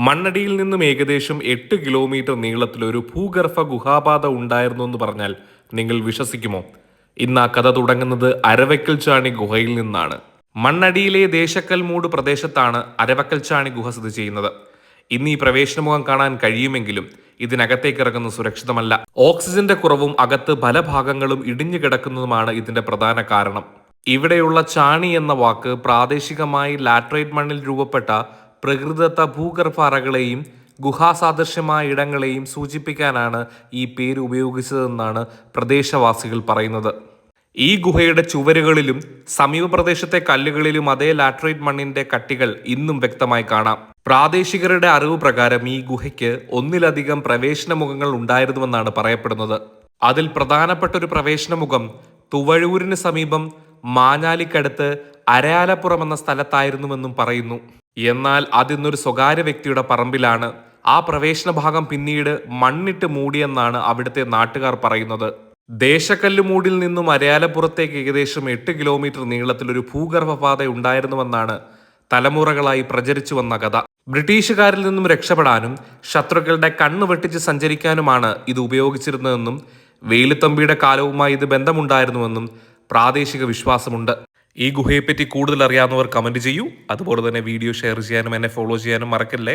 മണ്ണടിയിൽ നിന്നും ഏകദേശം 8 കിലോമീറ്റർ നീളത്തിലൊരു ഭൂഗർഭ ഗുഹാപാത ഉണ്ടായിരുന്നു എന്ന് പറഞ്ഞാൽ നിങ്ങൾ വിശ്വസിക്കുമോ? ഇന്ന് ആ കഥ തുടങ്ങുന്നത് അരവക്കൽ ചാണി ഗുഹയിൽ നിന്നാണ്. മണ്ണടിയിലെ ദേശക്കൽമൂട് പ്രദേശത്താണ് അരവക്കൽ ചാണി ഗുഹ സ്ഥിതി ചെയ്യുന്നത്. ഇന്ന് ഈ പ്രവേശനമുഖം കാണാൻ കഴിയുമെങ്കിലും ഇതിനകത്തേക്ക് ഇറങ്ങുന്നത് സുരക്ഷിതമല്ല. ഓക്സിജന്റെ കുറവും അകത്ത് പല ഭാഗങ്ങളും ഇടിഞ്ഞു കിടക്കുന്നതുമാണ് ഇതിന്റെ പ്രധാന കാരണം. ഇവിടെയുള്ള ചാണി എന്ന വാക്ക് പ്രാദേശികമായി ലാറ്ററൈറ്റ് മണ്ണിൽ രൂപപ്പെട്ട പ്രകൃതിദത്ത ഭൂഗർഭ അറകളെയും ഗുഹാസാദൃശ്യമായ ഇടങ്ങളെയും സൂചിപ്പിക്കാനാണ് ഈ പേര് ഉപയോഗിച്ചതെന്നാണ് പ്രദേശവാസികൾ പറയുന്നത്. ഈ ഗുഹയുടെ ചുവരുകളിലും സമീപ പ്രദേശത്തെ കല്ലുകളിലും അതേ ലാറ്ററൈറ്റ് മണ്ണിന്റെ കട്ടികൾ ഇന്നും വ്യക്തമായി കാണാം. പ്രാദേശികരുടെ അറിവ് പ്രകാരം ഈ ഗുഹയ്ക്ക് ഒന്നിലധികം പ്രവേശനമുഖങ്ങൾ ഉണ്ടായിരുന്നുവെന്നാണ് പറയപ്പെടുന്നത്. അതിൽ പ്രധാനപ്പെട്ട ഒരു പ്രവേശനമുഖം തുവഴൂരിന് സമീപം മാഞ്ഞാലിക്കടുത്ത് അരയാലപ്പുറം എന്ന സ്ഥലത്തായിരുന്നുവെന്നും പറയുന്നു. എന്നാൽ അതിന്നൊരു സ്വകാര്യ വ്യക്തിയുടെ പറമ്പിലാണ്. ആ പ്രവേശന ഭാഗം പിന്നീട് മണ്ണിട്ട് മൂടിയെന്നാണ് അവിടുത്തെ നാട്ടുകാർ പറയുന്നത്. ദേശക്കല്ലുമൂടിൽ നിന്നും അരയാലപ്പുറത്തേക്ക് ഏകദേശം 8 കിലോമീറ്റർ നീളത്തിലൊരു ഭൂഗർഭപാത ഉണ്ടായിരുന്നുവെന്നാണ് തലമുറകളായി പ്രചരിച്ചു വന്ന കഥ. ബ്രിട്ടീഷുകാരിൽ നിന്നും രക്ഷപ്പെടാനും ശത്രുക്കളുടെ കണ്ണ് വെട്ടിച്ച് സഞ്ചരിക്കാനുമാണ് ഇത് ഉപയോഗിച്ചിരുന്നതെന്നും വേലുത്തമ്പിയുടെ കാലവുമായി ഇത് ബന്ധമുണ്ടായിരുന്നുവെന്നും പ്രാദേശിക വിശ്വാസമുണ്ട്. ഈ ഗുഹയെപ്പറ്റി കൂടുതൽ അറിയാവുന്നവർ കമന്റ് ചെയ്യൂ. അതുപോലെ തന്നെ വീഡിയോ ഷെയർ ചെയ്യാനും എന്നെ ഫോളോ ചെയ്യാനും മറക്കല്ലേ.